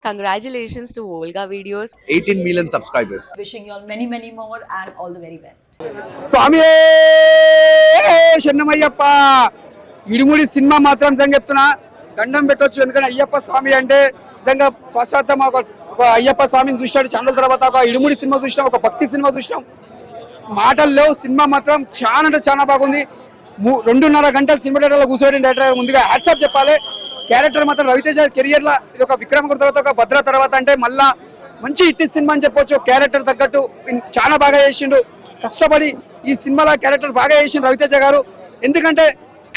Congratulations to Volga Videos. 18 million subscribers. Wishing you all many, many more and all the very best. స్వామి శరణమయ్యప్ప ఇడుముడి cinema మాత్రం నిజంగా చెప్తున్నా దండం పెట్టొచ్చు. ఎందుకంటే అయ్యప్ప స్వామి అంటే నిజంగా శాశ్వతం ఒక అయ్యప్ప స్వామిని చూసినాడు. చాలా తర్వాత ఒక ఇడుముడి సినిమా చూసినాం, ఒక భక్తి సినిమా చూసినాం. మాటల్లో సినిమా మాత్రం చాలా అంటే చాలా బాగుంది. 2.5 గంటలు సినిమా థియేటర్లో కూర్చోబెట్టిన డైరెక్టర్ ముందుగా హ్యాట్సాప్ చెప్పాలి. క్యారెక్టర్ మాత్రం రవితేజ కెరియర్లో ఇది ఒక విక్రమ్ తర్వాత ఒక భద్ర తర్వాత అంటే మళ్ళా మంచి హిట్ సినిమా అని చెప్పొచ్చు. క్యారెక్టర్ తగ్గట్టు చాలా బాగా చేసిండు. కష్టపడి ఈ సినిమాలో క్యారెక్టర్ బాగా చేసిండు రవితేజ గారు. ఎందుకంటే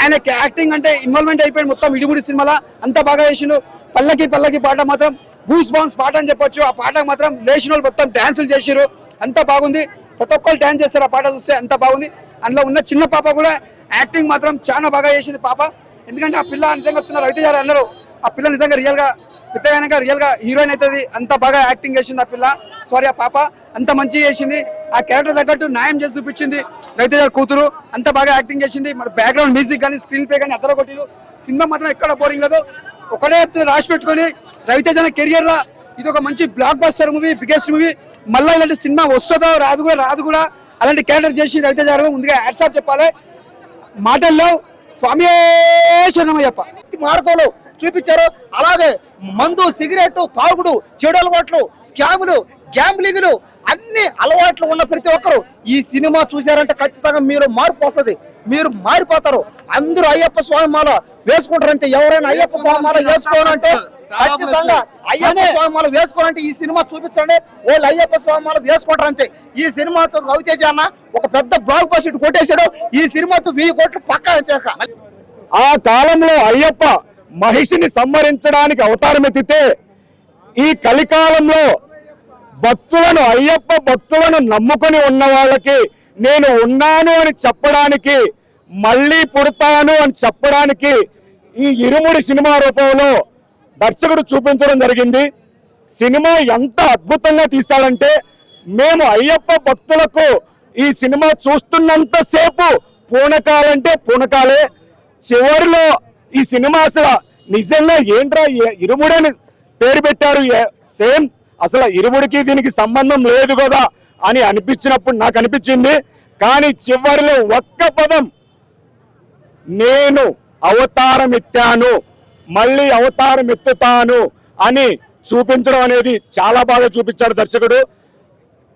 ఆయన యాక్టింగ్ అంటే ఇన్వాల్వ్మెంట్ అయిపోయింది మొత్తం ఇడుముడి సినిమాలో. అంత బాగా చేసిండు. పల్లకి పల్లకి పాట మాత్రం బూస్ బౌన్స్ పాట అని చెప్పొచ్చు. ఆ పాట మాత్రం లేచిన వాళ్ళు మొత్తం డ్యాన్సులు చేసారు. అంత బాగుంది. ప్రతి ఒక్కరు డ్యాన్స్ చేస్తారు ఆ పాట చూస్తే. అంత బాగుంది. అందులో ఉన్న చిన్న పాప కూడా యాక్టింగ్ మాత్రం చాలా బాగా చేసింది పాప. ఎందుకంటే ఆ పిల్ల నిజంగా చెప్తున్నారు రవితేజ గారు అందరూ ఆ పిల్ల నిజంగా రియల్గా పెద్దగా రియల్గా హీరోయిన్ అవుతుంది. అంత బాగా యాక్టింగ్ చేసింది ఆ పిల్ల. సారీ ఆ పాప అంత మంచిగా చేసింది. ఆ క్యారెక్టర్ తగ్గట్టు న్యాయం చేసి చూపించింది రవితేజ గారు కూతురు. అంత బాగా యాక్టింగ్ చేసింది. మరి బ్యాక్గ్రౌండ్ మ్యూజిక్ కానీ స్క్రీన్ ప్లే కానీ అద్దరు కొట్టిరు. సినిమా మాత్రం ఎక్కడ బోరింగ్ లేదు. ఒకటే రాసి పెట్టుకొని రవితేజ కెరియర్లో ఇది ఒక మంచి block buster movie, biggest movie. మళ్ళీ ఇలాంటి సినిమా వస్తుందో రాదు కూడా అలాంటి క్యారెక్టర్ చేసి రవితేజ గారు ముందుగా హ్యాట్సాప్ చెప్పాలి. మాటల్లో స్వామి శరణమయ్యప్ప మార్గంలో చూపించారు. అలాగే మందు, సిగరెట్, తాగుడు, చెడు అలవాట్లు, స్కాములు, గ్యాంబ్లింగ్లు అన్ని అలవాట్లు ఉన్న ప్రతి ఒక్కరు ఈ సినిమా చూశారంటే ఖచ్చితంగా మీరు మార్పు వస్తుంది. మీరు మారిపోతారు. అందరూ అయ్యప్ప స్వామి మాల వేసుకుంటారంటే ఎవరైనా అయ్యప్ప స్వామి మాల వేసుకోవాలంటే ఖచ్చితంగా అయ్యప్ప స్వామి మాల వేసుకోవాలంటే ఈ సినిమా చూపించండి. వాళ్ళు అయ్యప్ప స్వామి మాల వేసుకుంటారంతే. ఈ సినిమాతో రవితేజ అన్న ఒక పెద్ద బ్లాక్ బస్టర్ కొట్టేశాడు. ఈ సినిమాతో 1000 కోట్లు పక్కా అంతేక. ఆ కాలంలో అయ్యప్ప మహిషిని సంహరించడానికి అవతారం ఎత్తితే ఈ కలికాలంలో భక్తులను అయ్యప్ప భక్తులను నమ్ముకొని ఉన్న వాళ్ళకి నేను ఉన్నాను అని చెప్పడానికి, మళ్ళీ పుడతాను అని చెప్పడానికి ఈ ఇరుముడి సినిమా రూపంలో దర్శకుడు చూపించడం జరిగింది. సినిమా ఎంత అద్భుతంగా తీశాడంటే మేము అయ్యప్ప భక్తులకు ఈ సినిమా చూస్తున్నంతసేపు పూనకాలంటే పూనకాలే. చివరిలో ఈ సినిమా అసలు నిజంగా ఏంట్రా ఇరుముడని పేరు పెట్టారు, సేమ్ అసలు ఇరుముడికి దీనికి సంబంధం లేదు కదా అని అనిపించినప్పుడు నాకు అనిపించింది. కానీ చివరిలో ఒక్క పదం నేను అవతారం ఎత్తాను, మళ్ళీ అవతారం ఎత్తుతాను అని చూపించడం అనేది చాలా బాగా చూపించాడు దర్శకుడు.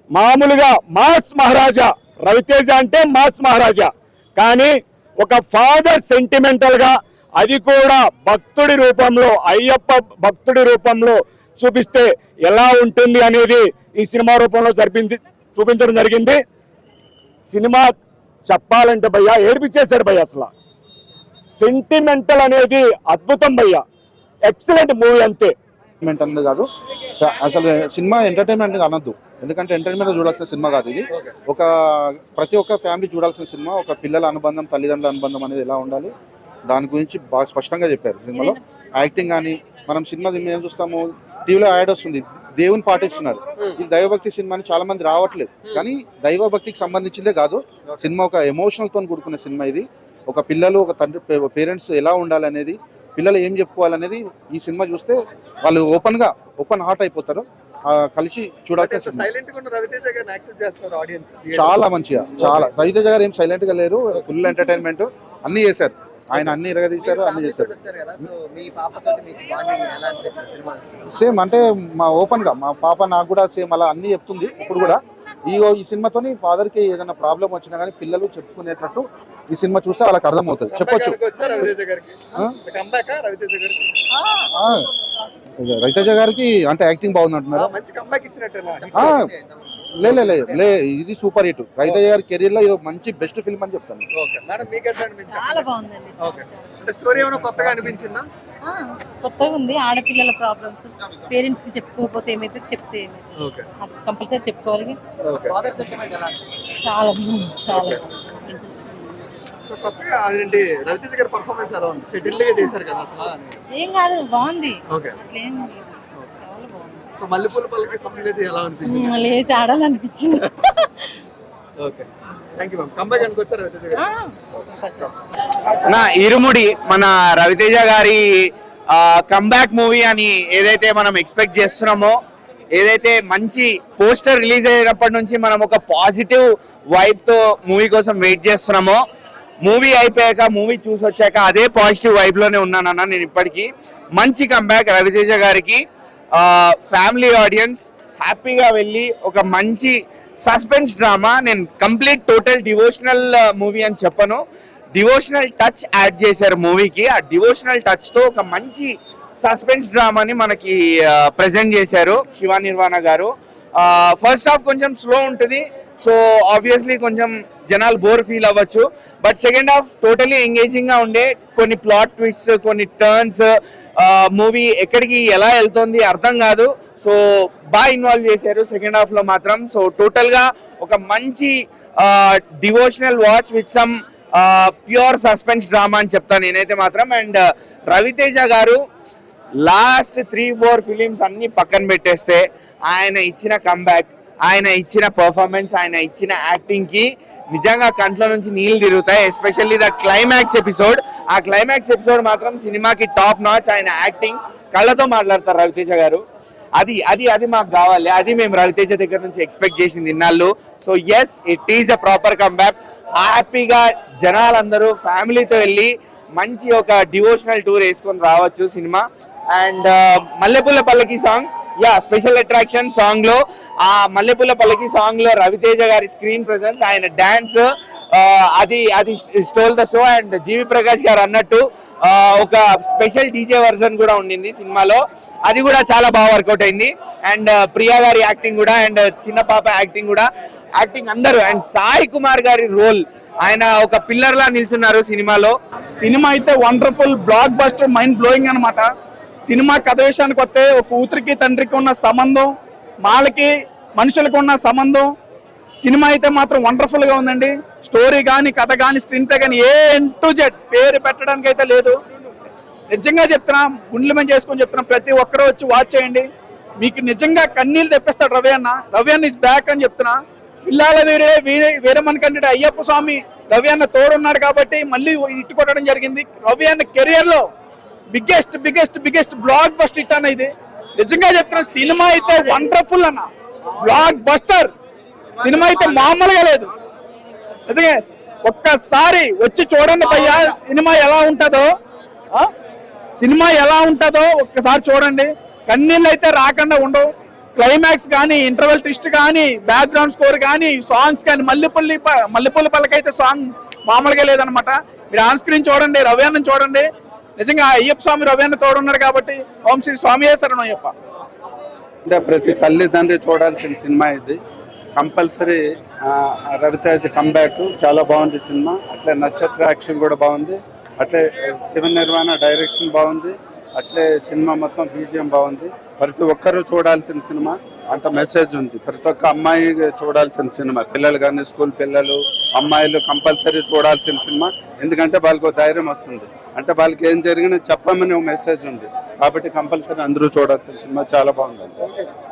మామూలుగా మాస్ మహారాజా రవితేజ అంటే మాస్ మహారాజా, కానీ ఒక ఫాదర్ సెంటిమెంటల్ గా అది కూడా భక్తుడి రూపంలో అయ్యప్ప భక్తుడి రూపంలో చూపిస్తే ఎలా ఉంటుంది అనేది ఈ సినిమా రూపంలో చూపించడం జరిగింది. సినిమా చెప్పాలంటే భయ్యా ఏడిపించేశాడు భయ్య. అసలు సెంటిమెంటల్ అనేది అద్భుతం భయ్యా. ఎక్సలెంట్ మూవీ అంతే. అన్నది కాదు అసలు సినిమా ఎంటర్టైన్మెంట్ అనొద్దు. ఎందుకంటే ఎంటర్టైన్మెంట్ చూడాల్సిన సినిమా కాదు ఇది. ప్రతి ఒక్క ఫ్యామిలీ చూడాల్సిన సినిమా. ఒక పిల్లల అనుబంధం, తల్లిదండ్రుల అనుబంధం అనేది ఎలా ఉండాలి దాని గురించి బాగా స్పష్టంగా చెప్పారు సినిమాలో. యాక్టింగ్ కానీ మనం సినిమా ఏం చూస్తాము, టీవీలో యాడ్ వస్తుంది, దేవుని పాటిస్తున్నారు. ఇది దైవభక్తి సినిమా అని చాలా మంది రావట్లేదు. కానీ దైవభక్తికి సంబంధించిందే కాదు సినిమా, ఒక ఎమోషనల్ తో కూడుకున్న సినిమా ఇది. ఒక పిల్లలు, ఒక తండ్రి, పేరెంట్స్ ఎలా ఉండాలనేది, పిల్లలు ఏం చెప్పుకోవాలనేది ఈ సినిమా చూస్తే వాళ్ళు ఓపెన్ హార్ట్ అయిపోతారు. కలిసి చూడాల్సిన చాలా మంచిగా. చాలా రవితేజ గారు ఏం సైలెంట్ గా లేరు. ఫుల్ ఎంటర్టైన్మెంట్ అన్ని చేశారు ఆయన. అన్ని ఇరగదీశారు, అన్ని చేశారు. సేమ్ అంటే మా ఓపెన్ గా మా పాప నాకు కూడా సేమ్ అలా అన్ని చెప్తుంది. ఇప్పుడు కూడా ఈ సినిమాతోని ఫాదర్ కి ఏదైనా ప్రాబ్లం వచ్చినా కానీ పిల్లలు చెప్పుకునేటట్టు ఈ సినిమా చూస్తే వాళ్ళకి అర్థమవుతుంది, చెప్పొచ్చు. రవితేజ గారికి అంటే యాక్టింగ్ బాగుంది అంటున్నారు. లే ఇది సూపర్ హిట్. రవితేజ గారి కెరీర్ లో ఇది మంచి బెస్ట్ ఫిల్మ్ అని చెప్తాను. కొత్తగా ఉంది. ఆడపిల్లల ప్రాబ్లమ్స్ పేరెంట్స్ కి చెప్పుకోకపోతే ఏమైతే చెప్తే కంపల్సరీ చెప్పుకోవాలి. చాలా చాలా రవితేజ గారి పర్ఫార్మెన్స్ ఎలా ఉంది? సెటిల్ గా చేశారు కదా అసలు. ఏం కాదు, బాగుంది. సో మల్లెపూల పల్లకి సంబంధించి ఎలా అనిపించింది? లేచి ఆడాలనిపించింది. Okay, thank you ma'am. కంబ్యాక్ అనుకోవచ్చా రవితేజ గారు? నా ఇరుముడి మన రవితేజ గారి కమ్బ్యాక్ మూవీ అని ఏదైతే మనం ఎక్స్పెక్ట్ చేస్తున్నామో, ఏదైతే మంచి పోస్టర్ రిలీజ్ అయినప్పటి నుంచి మనం ఒక పాజిటివ్ వైబ్ తో మూవీ కోసం వెయిట్ చేస్తున్నామో, మూవీ అయిపోయాక మూవీ చూసి వచ్చాక అదే పాజిటివ్ వైబ్ లోనే ఉన్నానన్న నేను ఇప్పటికీ. మంచి కంబ్యాక్ రవితేజ గారికి. ఫ్యామిలీ ఆడియన్స్ హ్యాపీగా వెళ్ళి ఒక మంచి సస్పెన్స్ డ్రామా, నేను కంప్లీట్ టోటల్ డివోషనల్ మూవీ అని చెప్పను, డివోషనల్ టచ్ యాడ్ చేశారు మూవీకి. ఆ డివోషనల్ టచ్ తో ఒక మంచి సస్పెన్స్ డ్రామాని మనకి ప్రెజెంట్ చేశారు శివ నిర్వాణ గారు. ఫస్ట్ హాఫ్ కొంచెం స్లో ఉంటుంది, సో ఆబ్వియస్లీ కొంచెం జనాలు బోర్ ఫీల్ అవ్వచ్చు. But second half totally engaging గా ఉండే, కొన్ని ప్లాట్ ట్విస్ట్, కొన్ని టర్న్స్, మూవీ ఎక్కడికి ఎలా వెళ్తుంది అర్థం కాదు. సో బాగా ఇన్వాల్వ్ చేశారు సెకండ్ హాఫ్ లో మాత్రం. సో టోటల్ గా ఒక మంచి devotional watch with some pure suspense drama అని చెప్తాను నేనైతే మాత్రం. అండ్ రవితేజ గారు లాస్ట్ 3-4 ఫిలిమ్స్ అన్ని పక్కన పెట్టేస్తే ఆయన ఇచ్చిన కంబ్యాక్, ఆయన ఇచ్చిన పర్ఫార్మెన్స్, ఆయన ఇచ్చిన యాక్టింగ్ కి నిజంగా కంట్లో నుంచి నీళ్లు తిరుగుతాయి. ఎస్పెషల్లీ ద క్లైమాక్స్ ఎపిసోడ్, ఆ క్లైమాక్స్ ఎపిసోడ్ మాత్రం సినిమాకి టాప్ నాచ్. ఆయన యాక్టింగ్ కళ్ళతో మాట్లాడతారు రవితేజ గారు. అది అది అది మాకు కావాలి, అది మేము రవితేజ దగ్గర నుంచి ఎక్స్పెక్ట్ చేసింది ఇన్నాళ్ళు. So yes, it is a proper comeback. హ్యాపీగా జనాలందరూ ఫ్యామిలీతో వెళ్ళి మంచి ఒక డివోషనల్ టూర్ వేసుకొని రావచ్చు సినిమా. అండ్ మల్లెపూల పల్లకి సాంగ్, స్పెషల్ అట్రాక్షన్ సాంగ్ లో, ఆ మల్లెపూల పల్లకి సాంగ్ లో రవితేజ గారి స్క్రీన్ ప్రెజెన్స్, ఆయన డాన్స్, అది స్టోల్ ద షో. అండ్ జీవి ప్రకాష్ గారు అన్నట్టు ఒక స్పెషల్ డీజే వర్జన్ కూడా ఉండింది సినిమాలో, అది కూడా చాలా బాగా వర్కౌట్ అయింది. అండ్ ప్రియా గారి యాక్టింగ్ కూడా, అండ్ చిన్న పాప యాక్టింగ్ కూడా, యాక్టింగ్ అందరూ. అండ్ సాయి కుమార్ గారి రోల్, ఆయన ఒక పిల్లర్ లా నిల్చున్నారు సినిమాలో. సినిమా అయితే wonderful, block buster, mind blowing అనమాట. సినిమా కథ విషయానికి వస్తే ఒక కూతురికి తండ్రికి ఉన్న సంబంధం, మాలకి మనుషులకు ఉన్న సంబంధం, సినిమా అయితే మాత్రం వండర్ఫుల్ గా ఉందండి. స్టోరీ కానీ, కథ కానీ, స్క్రీన్ ప్లే కానీ A to Z పేరు పెట్టడానికి అయితే లేదు. నిజంగా చెప్తున్నా, గుండెల మీద చేసుకొని చెప్తున్నా, ప్రతి ఒక్కరూ వచ్చి వాచ్ చేయండి. మీకు నిజంగా కన్నీళ్ళు తెప్పిస్తాడు రవి అన్న. రవి అన్న ఇస్ బ్యాక్ అని చెప్తున్నా. పిల్లాల వీరమణికంటే అయ్యప్ప స్వామి రవి అన్న తోడున్నాడు కాబట్టి మళ్ళీ ఇట్టు కొట్టడం జరిగింది. రవి అన్న కెరియర్ లో బిగ్గెస్ట్ బ్లాక్ బస్టర్ హిట్ అన్న ఇది. నిజంగా చెప్తున్నా, సినిమా అయితే వండర్ఫుల్ అన్న, బ్లాక్ బస్టర్ సినిమా అయితే మామూలుగా లేదు. నిజంగా ఒక్కసారి వచ్చి చూడండి భయ్యా, సినిమా ఎలా ఉంటుందో ఒక్కసారి చూడండి. కన్నీళ్ళు అయితే రాకుండా ఉండవు. క్లైమాక్స్ కానీ, ఇంటర్వెల్ ట్విస్ట్ కానీ, బ్యాక్గ్రౌండ్ స్కోర్ కానీ, సాంగ్స్ కానీ, మల్లెపూల పల్లకైతే సాంగ్ మామూలుగా లేదనమాట. మీరు ఆన్ స్క్రీన్ చూడండి, రవి అన్న చూడండి. నిజంగా అయ్యప్ప స్వామి రవి అన్న తోడున్నాడు కాబట్టి ఓం శ్రీ స్వామి శరణం అయ్యప్ప. అంటే ప్రతి తల్లిదండ్రి చూడాల్సిన సినిమా ఇది కంపల్సరీ. రవితేజ కంబ్యాక్ చాలా బాగుంది సినిమా. అట్లే నక్షత్ర యాక్షన్ కూడా బాగుంది, అట్లే శివ నిర్వాణ డైరెక్షన్ బాగుంది, అట్లే సినిమా మొత్తం BGM బాగుంది. ప్రతి ఒక్కరూ చూడాల్సిన సినిమా, అంత మెసేజ్ ఉంది. ప్రతి ఒక్క అమ్మాయి చూడాల్సిన సినిమా, పిల్లలు కానీ, స్కూల్ పిల్లలు, అమ్మాయిలు కంపల్సరీ చూడాల్సిన సినిమా. ఎందుకంటే వాళ్ళకు ధైర్యం వస్తుంది, అంటే వాళ్ళకి ఏం జరిగినా చెప్పమని ఒక మెసేజ్ ఉంది కాబట్టి కంపల్సరీ అందరూ చూడాల్సిన సినిమా. చాలా బాగుంది.